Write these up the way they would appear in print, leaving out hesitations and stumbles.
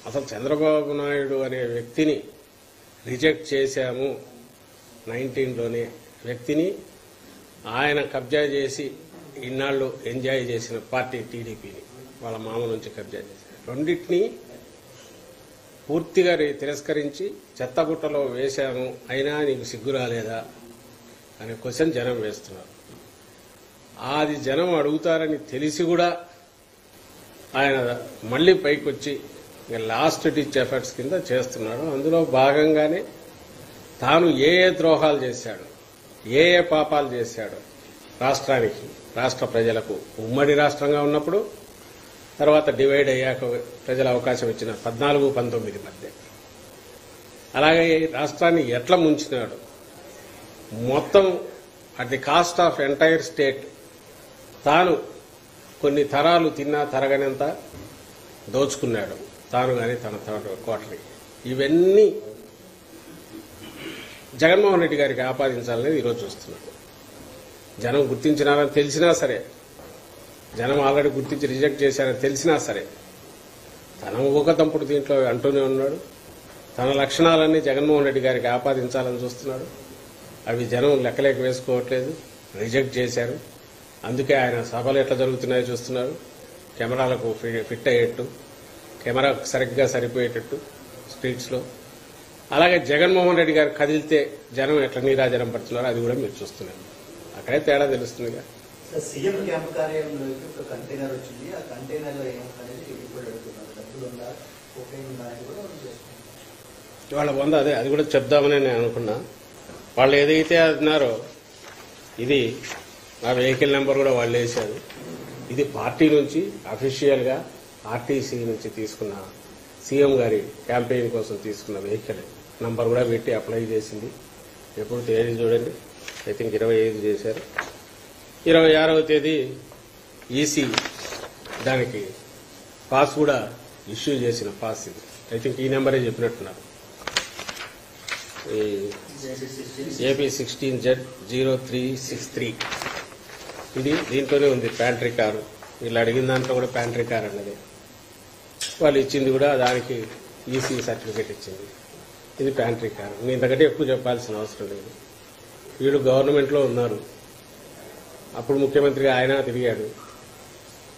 అసలు చంద్రబాబు నాయుడు అనే వ్యక్తిని రిజెక్ట్ చేశాము 19లోనే వ్యక్తిని ఆయన కబ్జా చేసి ఇన్నాళ్ళు ఎంజాయ్ చేసిన పార్టీ టీడీపీని వాళ్ళ మామ నుంచి కబ్జా చేశారు. రెండింటినీ పూర్తిగా తిరస్కరించి చెత్తబుట్టలో వేశాము, అయినా నీకు సిగ్గు రాలేదా అనే క్వశ్చన్ జనం వేస్తున్నారు. అది జనం అడుగుతారని తెలిసి కూడా ఆయన మళ్లీ పైకి వచ్చి లాస్ట్ డిచ్ ఎఫర్ట్స్ కింద చేస్తున్నాడు. అందులో భాగంగానే తాను ఏ ద్రోహాలు చేశాడు, ఏ పాపాలు చేశాడు రాష్ట్రానికి, రాష్ట్ర ప్రజలకు, ఉమ్మడి రాష్ట్రంగా ఉన్నప్పుడు, తర్వాత డివైడ్ అయ్యాక ప్రజల అవకాశం ఇచ్చిన 14-19 మధ్య, అలాగే రాష్ట్రాన్ని ఎట్లా ముంచినాడు, మొత్తం at the cost of entire state తాను కొన్ని తరాలు తిన్నా తరగనంత దోచుకున్నాడు తాను కానీ తన కోటని. ఇవన్నీ జగన్మోహన్ రెడ్డి గారికి ఆపాదించాలనేది ఈరోజు చూస్తున్నాడు. జనం గుర్తించినారని తెలిసినా సరే, జనం ఆల్రెడీ గుర్తించి రిజెక్ట్ చేశారని తెలిసినా సరే, తన ఊకతంపుడు దీంట్లో అంటూనే ఉన్నాడు. తన లక్షణాలన్నీ జగన్మోహన్ రెడ్డి గారికి ఆపాదించాలని చూస్తున్నాడు. అవి జనం లెక్కలేక వేసుకోవట్లేదు, రిజెక్ట్ చేశారు. అందుకే ఆయన సభలు ఎట్లా జరుగుతున్నాయో చూస్తున్నారు. కెమెరాలకు ఫిట్ అయ్యేట్టు, కెమెరాకు సరిగ్గా సరిపోయేటట్టు స్ట్రీట్స్లో. అలాగే జగన్మోహన్ రెడ్డి గారు కదిలితే జనం ఎట్లా నీరాజనం పడుతున్నారో అది కూడా మీరు చూస్తున్నారు. అక్కడే తేడా తెలుస్తుందిగా. సీఎం క్యాంప్ కార్యాలయంలోకి ఒక కంటైనర్ వచ్చింది. ఆ కంటైనర్ లో ఏమవుతుంది ఇప్పుడు అడుగుతున్నారు. డబ్బులు ఉందా, కోకైన్ ఉందా అని కూడా వాళ్ళ వంద అదే అది కూడా చెప్దామని నేను అనుకున్నా. వాళ్ళు ఏదైతే అన్నారో ఇది ఆ వెహికల్ నెంబర్ కూడా వాళ్ళు వేశారు. ఇది పార్టీ నుంచి అఫీషియల్గా ఆర్టీసీ నుంచి తీసుకున్న సీఎం గారి క్యాంపెయిన్ కోసం తీసుకున్న వెహికల్ నంబర్ కూడా పెట్టి అప్లై చేసింది. ఎప్పుడు తేదీ చూడండి, ఐ థింక్ 25 చేశారు. 26వ తేదీ ఈసీ దానికి పాస్ కూడా ఇష్యూ చేసిన పాస్ ఇది. ఐ థింక్ ఈ నెంబరే చెప్పినట్టున్నారు. ఏపీ 16Z0363 ఇది దీంట్లోనే ఉంది. ప్యాంట్రీ కారు వీళ్ళు అడిగిన దాంట్లో కూడా ప్యాంట్రీ కార్ అన్నది వాళ్ళు ఇచ్చింది కూడా దానికి ఈసీ సర్టిఫికేట్ ఇచ్చింది. ఇది ప్యాంట్రీ కారు. నేను ఇంతకంటే ఎక్కువ చెప్పాల్సిన అవసరం లేదు. వీళ్ళు గవర్నమెంట్లో ఉన్నారు. అప్పుడు ముఖ్యమంత్రిగా ఆయన తిరిగాడు.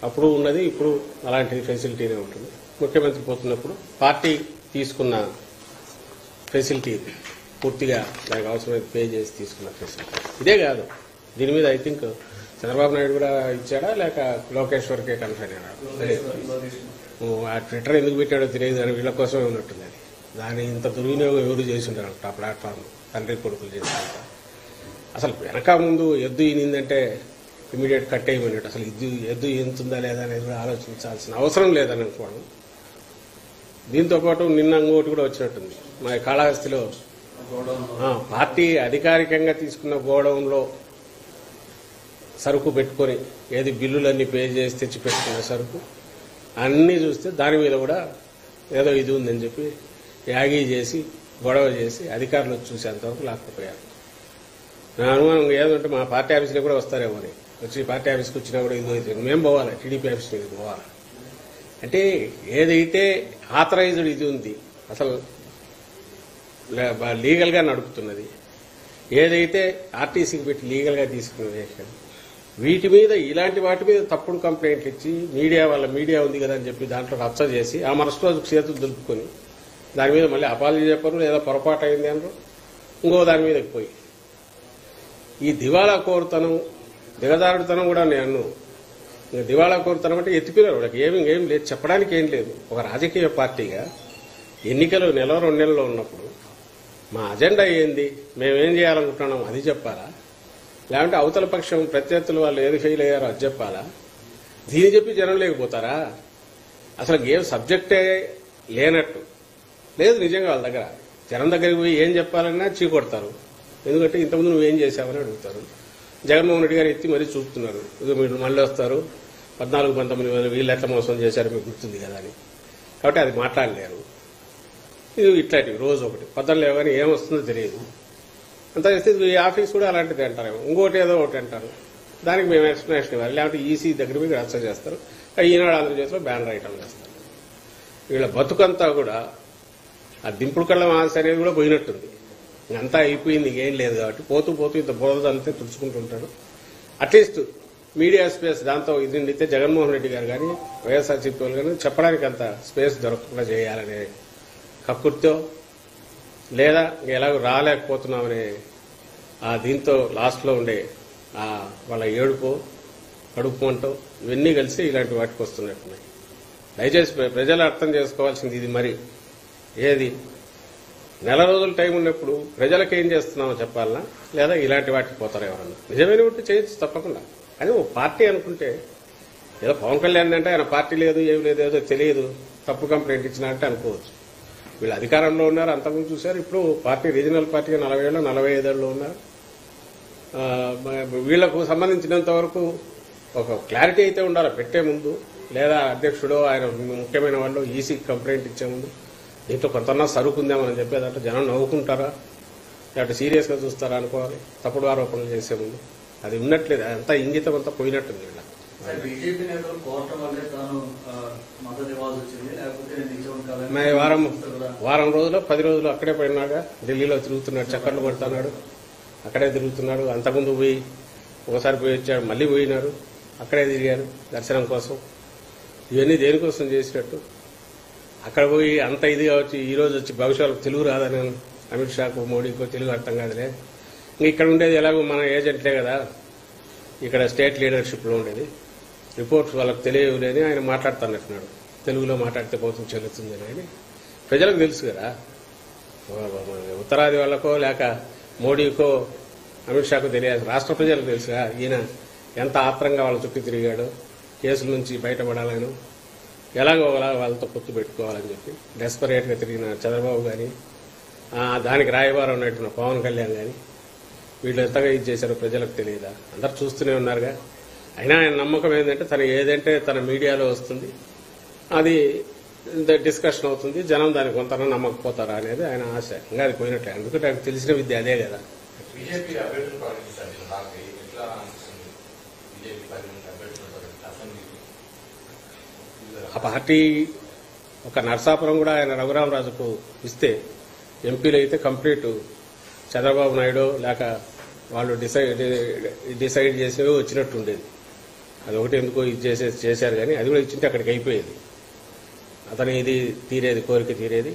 అప్పుడు ఉన్నది ఇప్పుడు అలాంటి ఫెసిలిటీనే ఉంటుంది. ముఖ్యమంత్రి పోతున్నప్పుడు పార్టీ తీసుకున్న ఫెసిలిటీ పూర్తిగా దానికి అవసరమైతే పే చేసి తీసుకున్న ఫెసిలిటీ ఇదే కాదు. దీని మీద ఐ థింక్ చంద్రబాబు నాయుడు కూడా ఇచ్చాడా లేక లోకేశ్వర్కే కన్ఫైన్ అయినాడు. ఆ ట్విట్టర్ ఎందుకు పెట్టాడో తెలియదు అని వీళ్ళ కోసమే ఉన్నట్టుంది. అది దాని ఇంత దుర్వినియోగం ఎవరు చేసి ఉంటారు ఆ ప్లాట్ఫామ్ తండ్రి కొడుకులు చేసినంత. అసలు వెనక ముందు ఎద్దు ఈనిందంటే ఇమీడియట్ కట్ అయ్యమన్నట్టు. అసలు ఎద్దు ఎంతుందా లేదా అనేది కూడా ఆలోచించాల్సిన అవసరం లేదని అనుకోవడం. దీంతో పాటు నిన్న ఇంకోటి కూడా వచ్చినట్టుంది. మా కాళహస్తిలో పార్టీ అధికారికంగా తీసుకున్న గోడౌన్లో సరుకు పెట్టుకొని ఏది బిల్లులన్నీ పే చేసి తెచ్చి పెట్టుకున్న సరుకు అన్నీ చూస్తే దాని మీద కూడా ఏదో ఇది ఉందని చెప్పి యాగీ చేసి గొడవ చేసి అధికారులు చూసేంతవరకు లాక్కపోయారు. నా అనుమానం ఏదంటే మా పార్టీ ఆఫీసులో కూడా వస్తారేమో అని. వచ్చి పార్టీ ఆఫీస్కి వచ్చినా కూడా ఇది అయితే మేము పోవాలి, టీడీపీ ఆఫీస్ మీద పోవాలి. అంటే ఏదైతే ఆథరైజ్డ్ ఇది ఉంది అసలు లీగల్గా నడుపుతున్నది, ఏదైతే ఆర్టీసీకి పెట్టి లీగల్గా తీసుకున్న వెహికల్, వీటి మీద ఇలాంటి వాటి మీద తప్పుడు కంప్లైంట్లు ఇచ్చి మీడియా ఉంది కదా అని చెప్పి దాంట్లో రచ్చ చేసి ఆ మరుసటి రోజు చేతులు దులుపుకొని దాని మీద మళ్ళీ అపాలజీ చెప్పరు, లేదా పొరపాటు అయింది అనరు, ఇంకో దాని మీద పోయి ఈ దివాళా కోరుతనం దిగజారుడుతనం కూడా నేను దివాళా కోరుతనం అంటే ఎత్తిపోయారు. వాళ్ళకి ఏం లేదు, చెప్పడానికి ఏం లేదు. ఒక రాజకీయ పార్టీగా ఎన్నికలు 1-2 నెలల్లో ఉన్నప్పుడు మా అజెండా ఏంది, మేమేం చేయాలనుకుంటున్నాం అది చెప్పాలా, లేకుంటే అవతల పక్షం ప్రత్యర్థులు వాళ్ళు ఏది ఫెయిల్ అయ్యారో అది చెప్పాలా? దీన్ని చెప్పి జనం లేకపోతారా? అసలు ఏం సబ్జెక్టే లేనట్టు లేదు నిజంగా. వాళ్ళ దగ్గర జనం దగ్గరికి పోయి ఏం చెప్పాలన్నా చీకొడతారు. ఎందుకంటే ఇంతకుముందు నువ్వేం చేశావని అడుగుతారు. జగన్మోహన్ రెడ్డి గారు ఎత్తి మరీ చూపుతున్నారు. మీరు మళ్ళీ వస్తారు 14-19 వీళ్ళు ఎట్లా మోసం చేశారు మీకు గుర్తుంది కదా అని. కాబట్టి అది మాట్లాడలేరు. ఇది ఇట్లాంటివి రోజు ఒకటి పొద్దున్న లేవని ఏమొస్తుందో తెలియదు. అంత చేస్తే ఈ ఆఫీస్ కూడా అలాంటిది అంటారేమో, ఇంకోటి ఏదో ఒకటి అంటారు. దానికి మేము ఎక్స్ప్లెనేషన్ ఇవ్వాలి. లేకపోతే ఈసీ దగ్గర మీద రచ్చ చేస్తారు. ఈనాడు ఆంధ్రజ్యోతిలో బ్యానర్ ఐటమ్ చేస్తారు. వీళ్ళ బతుకంతా కూడా ఆ దింపుడు కళ్ళ ఆశ అనేది కూడా పోయినట్టుంది. అంతా అయిపోయింది, ఏం లేదు కాబట్టి పోతూ పోతూ ఇంత బోధంతే తుడుచుకుంటుంటాడు. అట్లీస్ట్ మీడియా స్పేస్ దాంతో ఇది నిండితే జగన్మోహన్ రెడ్డి గారు కానీ వైఎస్ఆర్సీపీ వాళ్ళు కానీ చెప్పడానికి అంత స్పేస్ దొరకకుండా చేయాలనే కక్కుర్తో లేదా ఎలాగో రాలేకపోతున్నామనే ఆ దీంతో లాస్ట్లో ఉండే ఆ వాళ్ళ ఏడుపు కడుపు మంటో ఇవన్నీ కలిసి ఇలాంటి వాటికి వస్తున్నట్టున్నాయి. దయచేసి ప్రజలు అర్థం చేసుకోవాల్సింది ఇది. మరి ఏది నెల రోజుల టైం ఉన్నప్పుడు ప్రజలకు ఏం చేస్తున్నామో చెప్పాలనా, లేదా ఇలాంటి వాటికి పోతారు ఎవరన్నా? నిజమైన ఉంటే చేయొచ్చు తప్పకుండా. కానీ ఓ పార్టీ అనుకుంటే ఏదో పవన్ కళ్యాణ్ అంటే ఆయన పార్టీ లేదు ఏమి లేదు ఏదో తెలియదు తప్పు కంప్లైంట్ ఇచ్చినా అంటే అనుకోవచ్చు. వీళ్ళు అధికారంలో ఉన్నారు, అంతకుముందు చూశారు. ఇప్పుడు పార్టీ రీజనల్ పార్టీగా 40 ఏళ్ళు 45 ఏళ్ళు ఉన్నారు. వీళ్లకు సంబంధించినంత వరకు ఒక క్లారిటీ అయితే ఉండాలి పెట్టే ముందు, లేదా అధ్యక్షుడో ఆయన ముఖ్యమైన వాళ్ళు ఈసీ కంప్లైంట్ ఇచ్చే ముందు దీంట్లో కొంతన్నా సరుకుందామని చెప్పేదంటే జనం నవ్వుకుంటారా లేకపోతే సీరియస్ గా చూస్తారా అనుకోవాలి. తప్పుడు ఆరోపణలు చేసే ముందు అది ఉన్నట్లేదు, అంతా ఇంగితం అంతా పోయినట్టుంది. వీళ్ళ బీజేపీ నేతలు కోరటం వల్లే తాను మద్దతు ఇవ్వాల్సి వచ్చింది, లేకపోతే వారం రోజులు 10 రోజులు అక్కడే పోయినాగా ఢిల్లీలో తిరుగుతున్నాడు, చక్కర్లు కొడుతున్నాడు, అక్కడే తిరుగుతున్నాడు. అంతకుముందు పోయి ఒకసారి పోయి వచ్చాడు, మళ్లీ పోయినారు, అక్కడే తిరిగారు దర్శనం కోసం. ఇవన్నీ దేనికోసం చేసినట్టు? అక్కడ పోయి అంత ఇది కావచ్చు ఈ రోజు వచ్చి భవిష్యత్తు తెలుగు రాదని అమిత్ షాకు మోడీకో తెలుగు అర్థం కాదులే. ఇక్కడ ఉండేది ఎలాగో మన ఏజెంట్లే కదా, ఇక్కడ స్టేట్ లీడర్షిప్ లో ఉండేది, రిపోర్ట్స్ వాళ్ళకి తెలియలేని ఆయన మాట్లాడుతున్నట్టున్నాడు. తెలుగులో మాట్లాడితే పోతుంది చెల్లుతుందని అని ప్రజలకు తెలుసు కదా. ఉత్తరాది వాళ్ళకో లేక మోడీకో అమిత్ షాకు తెలియాల్సి రాష్ట్ర ప్రజలకు తెలుసుగా ఈయన ఎంత ఆత్రంగా వాళ్ళ చుట్టూ తిరిగాడో, కేసుల నుంచి బయటపడాలని ఎలాగో వాళ్ళతో పొత్తు పెట్టుకోవాలని చెప్పి డెస్పరేట్ గా తిరిగిన చంద్రబాబు గాని దానికి రాయబారం ఉన్నట్టున్న పవన్ కళ్యాణ్ గాని వీళ్ళు ఎంతగా ఇది చేశారో ప్రజలకు తెలియదా? అందరు చూస్తూనే ఉన్నారుగా. అయినా ఆయన నమ్మకం ఏంటంటే తను ఏదంటే తన మీడియాలో వస్తుంది, అది డిస్కషన్ అవుతుంది, జనం దానికి కొంత నమ్మకపోతారా అనేది ఆయన ఆశ. ఇంకా అది పోయినట్లే, ఎందుకంటే ఆయనకు తెలిసిన విద్య అదే కదా. ఆ పార్టీ ఒక నర్సాపురం కూడా ఆయన రఘురామరాజుకు ఇస్తే ఎంపీలు అయితే కంప్లీట్ చంద్రబాబు నాయుడు లేక వాళ్ళు డిసైడ్ చేసేవి వచ్చినట్టు ఉండేది. అది ఒకటి ఎందుకో ఇది చేశారు కానీ అది కూడా ఇచ్చింటే అక్కడికి అయిపోయేది. అతని ఇది తీరేది, కోరిక తీరేది.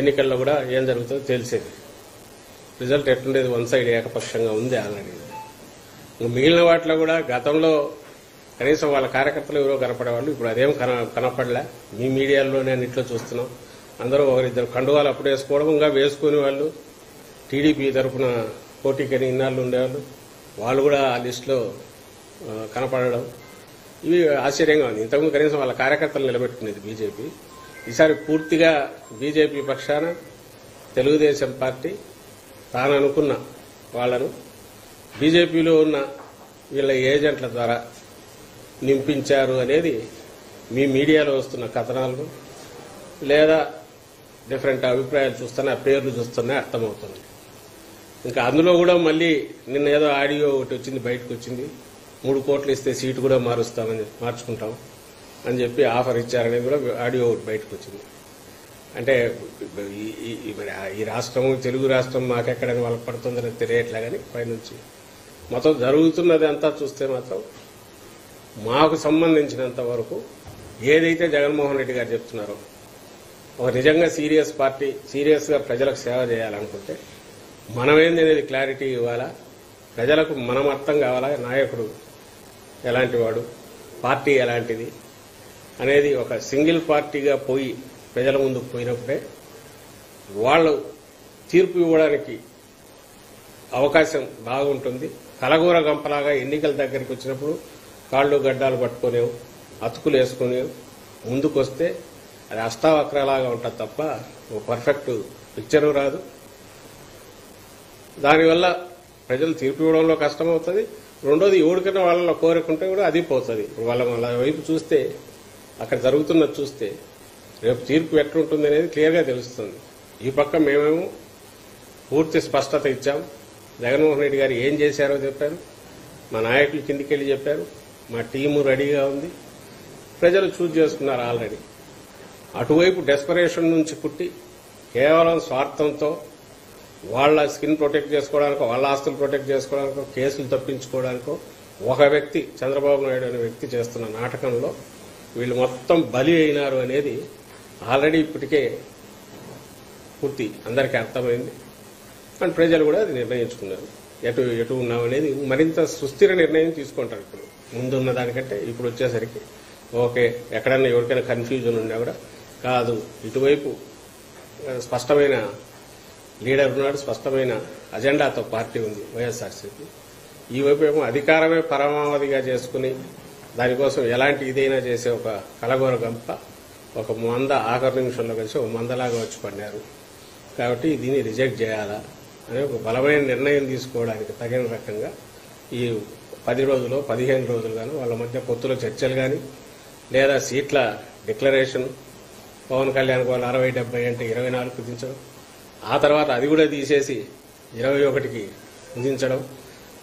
ఎన్నికల్లో కూడా ఏం జరుగుతుందో తెలిసేది. రిజల్ట్ ఎట్లుండేది? వన్ సైడ్ ఏకపక్షంగా ఉంది ఆల్రెడీ. మిగిలిన వాటిలో కూడా గతంలో కనీసం వాళ్ళ కార్యకర్తలు ఎవరో కనపడేవాళ్ళు, ఇప్పుడు అదేం కనపడలే. మీ మీడియాలో నేను ఇట్లా చూస్తున్నాం, అందరూ ఒకరిద్దరు కండువాలు అప్పుడు వేసుకోవడం, ఇంకా వేసుకునే వాళ్ళు టీడీపీ తరఫున పోటీకని ఇన్నాళ్ళు ఉండేవాళ్ళు, వాళ్ళు కూడా ఆ లిస్టులో కనపడడం ఇవి ఆశ్చర్యంగా ఉంది. ఇంతకుముందు కనీసం వాళ్ళ కార్యకర్తలు నిలబెట్టుకునేది బీజేపీ. ఈసారి పూర్తిగా బీజేపీ పక్షాన తెలుగుదేశం పార్టీ తాను అనుకున్న వాళ్లను బీజేపీలో ఉన్న వీళ్ళ ఏజెంట్ల ద్వారా నింపించారు అనేది మీ మీడియాలో వస్తున్న కథనాలు లేదా డిఫరెంట్ అభిప్రాయాలు చూస్తున్నా, పేర్లు చూస్తున్నా అర్థమవుతుంది. ఇంకా అందులో కూడా మళ్ళీ నిన్న ఏదో ఆడియో ఒకటి వచ్చింది, బయటకు వచ్చింది, 3 కోట్లు ఇస్తే సీటు కూడా మార్చుకుంటాం అని చెప్పి ఆఫర్ ఇచ్చారనేది కూడా ఆడియో ఒకటి బయటకు వచ్చింది. అంటే ఈ రాష్ట్రము తెలుగు రాష్ట్రం మాకెక్కడని వాళ్ళకి పడుతుందని తెలియట్లే కానీ పైనుంచి మొత్తం జరుగుతున్నది అంతా చూస్తే మాత్రం మాకు సంబంధించినంత వరకు ఏదైతే జగన్మోహన్ రెడ్డి గారు చెప్తున్నారో, ఒక నిజంగా సీరియస్ పార్టీ సీరియస్ గా ప్రజలకు సేవ చేయాలనుకుంటే మనమేంది అనేది క్లారిటీ ఇవ్వాలా, ప్రజలకు మనం అర్థం కావాలా, నాయకుడు ఎలాంటి వాడు, పార్టీ ఎలాంటిది అనేది ఒక సింగిల్ పార్టీగా పోయి ప్రజల ముందుకు పోయినప్పుడే వాళ్ళు తీర్పు ఇవ్వడానికి అవకాశం బాగుంటుంది. కలగూర గంపలాగా ఎన్నికల దగ్గరికి వచ్చినప్పుడు కాళ్ళు గడ్డాలు పట్టుకునేవు, అతుకులు వేసుకునేవు ముందుకు వస్తే అది అష్టావక్రలాగా ఉంటుంది తప్ప ఓ పర్ఫెక్ట్ పిక్చరు రాదు. దానివల్ల ప్రజలు తీర్పు ఇవ్వడంలో కష్టమవుతుంది. రెండోది ఎవరికైనా వాళ్ళలో కోరికుంటే కూడా అది పోతుంది. ఇప్పుడు వాళ్ళ వైపు చూస్తే అక్కడ జరుగుతున్నది చూస్తే రేపు తీర్పు ఎట్లుంటుంది అనేది క్లియర్గా తెలుస్తుంది. ఈ పక్క మేమేమో పూర్తి స్పష్టత ఇచ్చాం, జగన్మోహన్ రెడ్డి గారు ఏం చేశారో చెప్పారు, మా నాయకులు కిందికి వెళ్ళి చెప్పారు, మా టీము రెడీగా ఉంది, ప్రజలు చూజ్ చేసుకున్నారు ఆల్రెడీ. అటువైపు డెస్పరేషన్ నుంచి పుట్టి కేవలం స్వార్థంతో వాళ్ళ స్కిన్ ప్రొటెక్ట్ చేసుకోవడానికో వాళ్ళ ఆస్తులు ప్రొటెక్ట్ చేసుకోవడానికో కేసులు తప్పించుకోవడానికో ఒక వ్యక్తి చంద్రబాబు నాయుడు అనే వ్యక్తి చేస్తున్న నాటకంలో వీళ్ళు మొత్తం బలి అయినారు అనేది ఆల్రెడీ ఇప్పటికే పూర్తి అందరికీ అర్థమైంది. అండ్ ప్రజలు కూడా అది నిర్ణయించుకున్నారు. ఎటు ఉన్నాం అనేది మరింత సుస్థిర నిర్ణయం తీసుకుంటారు. ఇప్పుడు ముందున్న దానికంటే ఇప్పుడు వచ్చేసరికి ఓకే, ఎక్కడన్నా ఎవరికైనా కన్ఫ్యూజన్ ఉన్నా కూడా కాదు, ఇటువైపు స్పష్టమైన లీడర్ ఉన్నాడు, స్పష్టమైన అజెండాతో పార్టీ ఉంది వైఎస్ఆర్సీపీ. ఈ వైపు ఏమో అధికారమే పరమావధిగా చేసుకుని దానికోసం ఎలాంటి ఇదైనా చేసే ఒక కలగోర గంప ఒక మంద ఆఖరి నిమిషంలో కలిసి ఒక మందలాగా వచ్చి పడినారు. కాబట్టి దీన్ని రిజెక్ట్ చేయాలా అనే ఒక బలమైన నిర్ణయం తీసుకోవడానికి తగిన రకంగా ఈ 10 రోజులు 15 రోజులు కానీ వాళ్ళ మధ్య పొత్తుల చర్చలు కానీ లేదా సీట్ల డిక్లరేషన్ పవన్ కళ్యాణ్ వాళ్ళు 60-70 అంటే 24 కుదించడం, ఆ తర్వాత అది కూడా తీసేసి 21కి కుదించడం,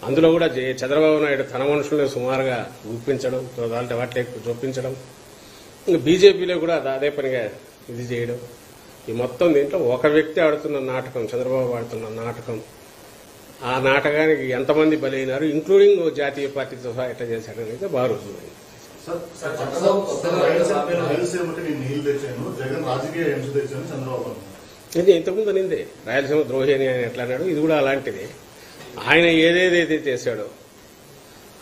అందులో కూడా చంద్రబాబు నాయుడు తన మనుషుల్ని సుమారుగా గుప్పించడం, వాటిని చూపించడం, ఇంకా బీజేపీలో కూడా అదే పనిగా ఇది చేయడం. ఈ మొత్తం దీంట్లో ఒక వ్యక్తి ఆడుతున్న నాటకం, చంద్రబాబు ఆడుతున్న నాటకం, ఆ నాటకానికి ఎంతమంది బలైనారు, ఇంక్లూడింగ్ జాతీయ పార్టీతో సహా ఎట్లా చేశారనేది బాగా రుజువైంది. ఇది ఇంతకుముందు అనిందే రాయలసీమ ద్రోహి అని ఆయన ఎట్లా అన్నాడు, ఇది కూడా అలాంటిదే. ఆయన ఏదేదైతే చేశాడో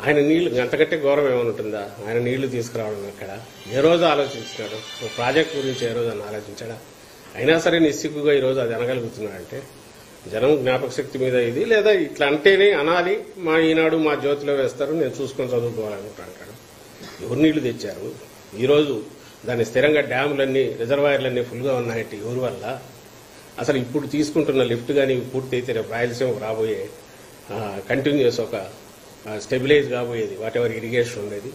ఆయన నీళ్లు అంతకంటే గౌరవం ఏమైనా ఉంటుందా? ఆయన నీళ్లు తీసుకురావడం అక్కడ ఏ రోజు ఆలోచించాడు? ఒక ప్రాజెక్ట్ గురించి ఏ రోజు అని ఆలోచించాడా? అయినా సరే నిస్సిగ్గుగా ఈరోజు అది అనగలుగుతున్నాడంటే జనం జ్ఞాపక శక్తి మీద ఇది, లేదా ఇట్లా అంటేనే అనాలి, మా ఈనాడు మా జ్యోతిలో వేస్తారు, నేను చూసుకొని చదువుకోవాలనుకుంటాడు. ఎవరు నీళ్లు తెచ్చారు? ఈరోజు దాని స్థిరంగా డ్యాములన్నీ రిజర్వాయర్లన్నీ ఫుల్గా ఉన్నాయంటే ఎవరి వల్ల? అసలు ఇప్పుడు తీసుకుంటున్న లిఫ్ట్ కానీ పూర్తి అయితే రేపు రాయలసీమకు రాబోయే కంటిన్యూస్ ఒక స్టెబిలైజ్ కాబోయేది వాటెవర్ ఇరిగేషన్ ఉండేది.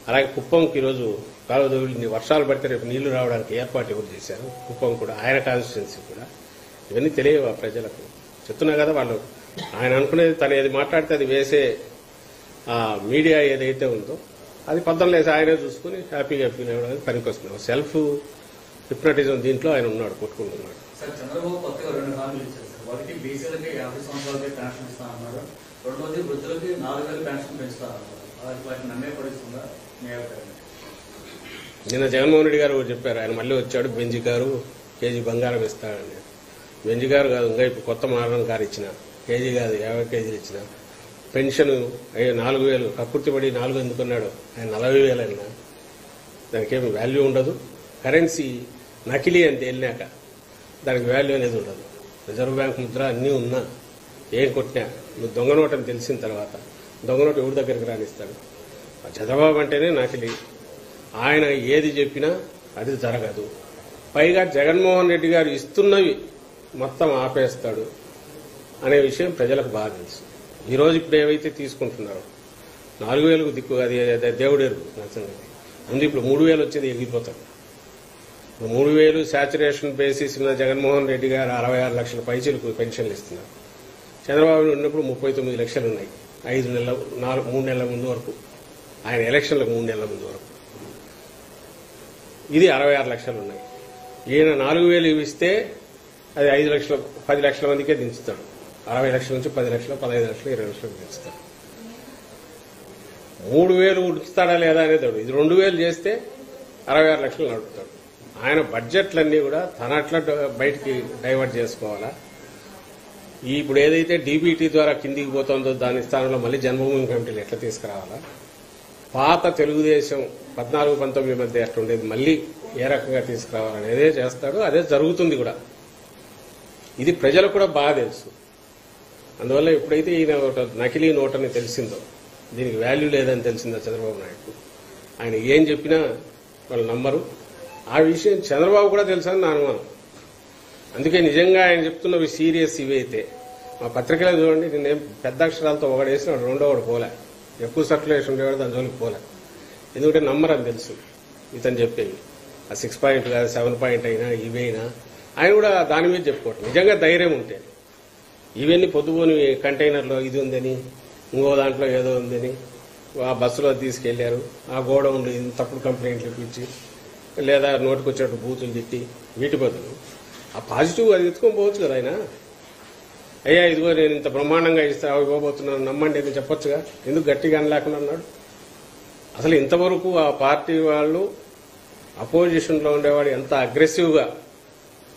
అలాగే కుప్పంకి ఈరోజు కాలువదొగిలింది, వర్షాలు పడితే రేపు నీళ్లు రావడానికి ఏర్పాటు ఎవరు చేశారు? కుప్పం కూడా, ఆయన కాన్స్టిట్యున్సీ కూడా. ఇవన్నీ తెలియవా ప్రజలకు? చెప్తున్నా కదా, వాళ్ళు ఆయన అనుకునేది తను ఏది మాట్లాడితే అది వేసే మీడియా ఏదైతే ఉందో అది పద్ధతులు వేసి ఆయనే చూసుకుని హ్యాపీగా ఫీల్ అవ్వడానికి పనికొస్తుంది. సెల్ఫ్ హిప్నటిజం దీంట్లో ఆయన ఉన్నాడు, కొట్టుకుంటున్నాడు. సార్, చంద్రబాబు కొత్తగా 2 హామీలు ఇచ్చారు సార్. ఒకటి బీసీలకి 50 సంవత్సరాలకి పెన్షన్ ఇస్తానన్నారు, రెండోది వృద్ధులకి 4000 పెన్షన్ పెంచుతారన్నారు. వాటిని నమ్మే పడుతుందా? నిన్న జగన్మోహన్ రెడ్డి గారు చెప్పారు, ఆయన మళ్ళీ వచ్చాడు, బెంజి గారు కేజీ బంగారం ఇస్తాడని. బెంజి గారు కాదు, ఇంకా ఇప్పుడు కొత్త మరణం కారు ఇచ్చిన, కేజీ కాదు 50 కేజీలు ఇచ్చిన. పెన్షన్ 4000 కక్కుర్తిపడి 4 ఎందుకున్నాడు ఆయన, 40,000 అయినా దానికేమి వాల్యూ ఉండదు. కరెన్సీ నకిలీ అని తేలినాక దానికి వాల్యూ అనేది ఉండదు. రిజర్వ్ బ్యాంక్ ముద్ర అన్నీ ఉన్నా ఏం కొట్టినా నువ్వు దొంగ నోట్ అని తెలిసిన తర్వాత దొంగ నోటు ఎవరి దగ్గరికి రానిస్తాడు? చంద్రబాబు అంటేనే నకిలీ. ఆయన ఏది చెప్పినా అది జరగదు. పైగా జగన్మోహన్ రెడ్డి గారు ఇస్తున్నవి మొత్తం ఆపేస్తాడు అనే విషయం ప్రజలకు బాగా తెలుసు. ఈరోజు ఇప్పుడు ఏవైతే తీసుకుంటున్నారో 4,000కు దిక్కు, అది దేవుడెరుగు నచ్చండి. ముందు ఇప్పుడు 3,000 వచ్చేది ఎగిరిపోతాడు. 3,000 శాచురేషన్ బేసిస్ ఉన్న జగన్మోహన్ రెడ్డి గారు 66 లక్షల పైచీలకు పెన్షన్లు ఇస్తున్నారు. చంద్రబాబు ఉన్నప్పుడు 39 లక్షలు ఉన్నాయి. 3 నెలల ముందు వరకు, ఆయన ఎలక్షన్లకు 3 నెలల ముందు వరకు ఇది 66 లక్షలు ఉన్నాయి. ఈయన 4,000 ఇస్తే అది 5 లక్షల 10 లక్షల మందికే దించుతాడు. 60 లక్షల నుంచి 10 లక్షలు 15 లక్షలు 20 లక్షలకు దించుతాడు. 3,000 ఉడుకుతాడా లేదా అనేది ఇది 2,000 చేస్తే 66 లక్షలు నడుపుతాడు. ఆయన బడ్జెట్లన్నీ కూడా తన అట్లా బయటికి డైవర్ట్ చేసుకోవాలా? ఇప్పుడు ఏదైతే డీబీటీ ద్వారా కిందికి పోతుందో దాని స్థానంలో మళ్ళీ జన్మభూమి కమిటీలు ఎట్లా తీసుకురావాలా? పాత తెలుగుదేశం 14-19 మధ్య ఎట్లా ఉండేది మళ్ళీ ఏ రకంగా తీసుకురావాలనేదే చేస్తాడు. అదే జరుగుతుంది కూడా. ఇది ప్రజలకు కూడా బాగా తెలుసు. అందువల్ల ఎప్పుడైతే ఈయన నకిలీ నోటని తెలిసిందో, దీనికి వాల్యూ లేదని తెలిసిందో చంద్రబాబు నాయుడు, ఆయన ఏం చెప్పినా వాళ్ళు నమ్మరు. ఆ విషయం చంద్రబాబు కూడా తెలుసని నా అనుమానం. అందుకే నిజంగా ఆయన చెప్తున్నవి సీరియస్ ఇవి అయితే మా పత్రికలో చూడండి, నేనేం పెద్ద అక్షరాలతో ఒకడేసిన రెండో ఒకటి పోలే, ఎక్కువ సర్క్యులేషన్ ఉండేవాడు దాని జోలికి పోలే. ఎందుకంటే నమ్మరని తెలుసు ఇతను చెప్పేవి. ఆ 6 పాయింట్ కాదు 7 పాయింట్ అయినా ఇవైనా ఆయన కూడా దాని మీద చెప్పుకోవటం. నిజంగా ధైర్యం ఉంటే ఇవన్నీ పొద్దుపోని కంటైనర్లో ఇది ఉందని, ఇంకో దాంట్లో ఏదో ఉందని ఆ బస్సులో తీసుకెళ్లారు, ఆ గోడౌన్లో తప్పుడు కంప్లైంట్లు ఇప్పించి లేదా నోటికి వచ్చినట్టు బూతులు తిట్టి వీటి బదులు ఆ పాజిటివ్ అది ఎత్తుకొని పోవచ్చు కదా ఆయన. అయ్యా ఇదిగో నేను ఇంత బ్రహ్మాండంగా ఇవ్వబోతున్నాను నమ్మండి అని చెప్పొచ్చుగా, ఎందుకు గట్టిగా అనలేకుండా అన్నాడు? అసలు ఇంతవరకు ఆ పార్టీ వాళ్ళు అపోజిషన్లో ఉండేవాడు ఎంత అగ్రెసివ్గా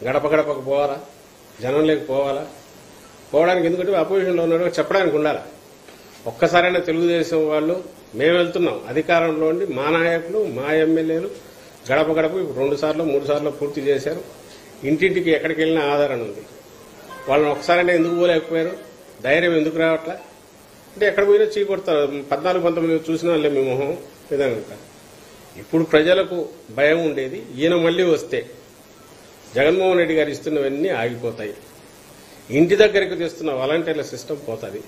గడప గడపకు పోవాలా, జనంలోకి పోవాలా? పోవడానికి ఎందుకంటే అపోజిషన్లో ఉన్నాడు చెప్పడానికి ఉండాలా. ఒక్కసారైనా తెలుగుదేశం వాళ్ళు మేము వెళ్తున్నాం అధికారంలో ఉండి మా నాయకులు మా ఎమ్మెల్యేలు గడప గడప 2 సార్లు 3 సార్లు పూర్తి చేశారు. ఇంటింటికి ఎక్కడికి వెళ్ళినా ఆధారణ ఉంది. వాళ్ళని ఒకసారైనా ఎందుకు పోలేకపోయారు? ధైర్యం ఎందుకు రావట్లే? అంటే ఎక్కడ పోయినా చీకొడతారు. 14-19 చూసిన వాళ్ళే మీ మొహం విధంగా. ఇప్పుడు ప్రజలకు భయం ఉండేది ఈయన మళ్ళీ వస్తే జగన్మోహన్ రెడ్డి గారు ఇస్తున్నవన్నీ ఆగిపోతాయి, ఇంటి దగ్గరికి తెస్తున్న వాలంటీర్ల సిస్టమ్ పోతుంది,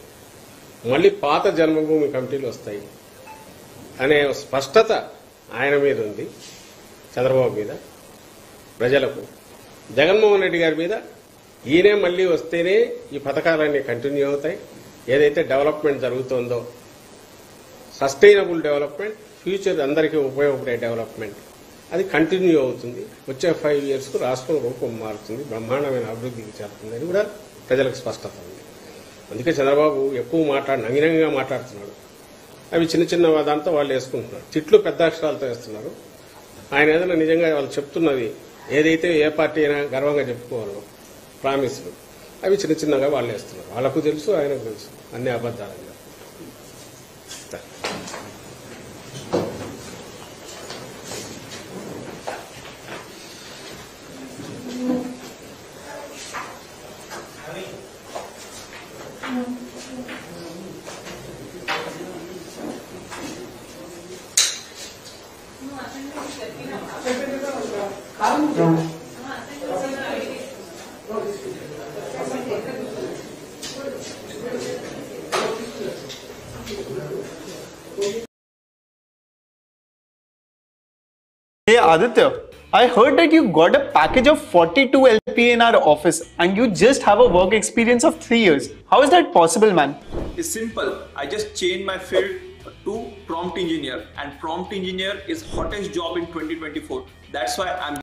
మళ్ళీ పాత జన్మభూమి కమిటీలు వస్తాయి అనే స్పష్టత ఆయన మీద ఉంది, చంద్రబాబు మీద. ప్రజలకు జగన్మోహన్ రెడ్డి గారి మీద ఈయనే మళ్ళీ వస్తేనే ఈ పథకాలన్నీ కంటిన్యూ అవుతాయి. ఏదైతే డెవలప్మెంట్ జరుగుతుందో సస్టైనబుల్ డెవలప్మెంట్, ఫ్యూచర్ అందరికీ ఉపయోగపడే డెవలప్మెంట్ అది కంటిన్యూ అవుతుంది. వచ్చే 5 yearsకు రాష్ట్రం రూపం మారుతుంది, బ్రహ్మాండమైన అభివృద్ధికి చేరుతుంది అని కూడా ప్రజలకు స్పష్టత ఉంది. అందుకే చంద్రబాబు ఎక్కువ నంగినంగా మాట్లాడుతున్నాడు. అవి చిన్న చిన్న దాంతో వాళ్ళు వేసుకుంటున్నారు. తిట్లు పెద్ద అక్షరాలతో వేస్తున్నారు. ఆయన ఏదైనా నిజంగా వాళ్ళు చెప్తున్నది ఏదైతే ఏ పార్టీ అయినా గర్వంగా చెప్పుకోవాలో ప్రామిస్లు అవి చిన్న చిన్నగా వాళ్ళు వేస్తున్నారు. వాళ్ళకు తెలుసు, ఆయనకు తెలుసు, అన్ని అబద్దాలని. Hey Aditya, I heard that you got a package of 42 LPA in our office and you just have a work experience of 3 years. How is that possible, man? It's simple. I just changed my field to prompt engineer, and prompt engineer is hottest job in 2024. That's why I'm